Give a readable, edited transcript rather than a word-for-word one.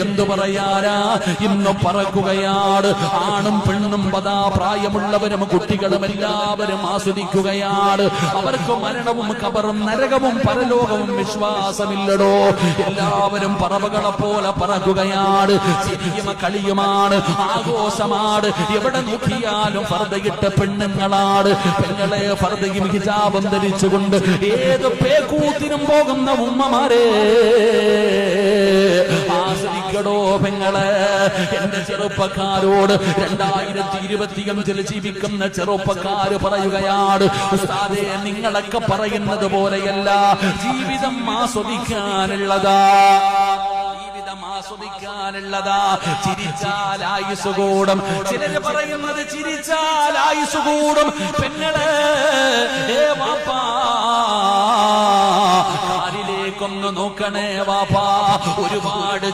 എന്തു പറയാനാ? ഇന്ന് പറക്കുകയാണ്. ആണും പെണ്ണും പതാ പ്രായമുള്ളവരും കുട്ടികളും എല്ലാവരും ആസ്വദിക്കുകയാണ്. അവർക്ക് മരണവും ഖബറും നരകവും പരലോകവും വിശ്വാസമില്ലടോ. എല്ലാവരും പറവകളെ പോലെ പറക്കുകയാണ്. ചിരിയും കളിയുമാണ്, ആഘോഷമാണ്. എവിടെ നോക്കിയാലും ഫർദയിട്ട പെണ്ണുങ്ങളാണ്. പെങ്ങളെ ഫർദയും ഹിജാബും ധരിച്ചുകൊണ്ട് ഏത് പേക്കൂത്തിനും പോകുന്ന ഉമ്മമാരെ ആസ്വദിക്കടോ പെങ്ങളെ. എന്റെ ചെറുപ്പക്കാരോട് 2025 ജീവിക്കുന്ന ചെറുപ്പക്കാര് പറയുകയാണ്, ഉസ്താദേ നിങ്ങളൊക്കെ പറയുന്നത് പോലെയല്ല, ജീവിതം ആസ്വദിക്കാനുള്ളതാ, ആസ്വദിക്കാനുള്ളതാ. ചിരിച്ചാൽ ആയുസ് കൂടും. ചിലര് പറയുന്നത് ചിരിച്ചാൽ ആയുസ് കൂടും. പെങ്ങളെ വാപ്പാ കാലിലേക്കൊന്ന് നോക്കണേ വാപ്പാ. ഒരുപാട്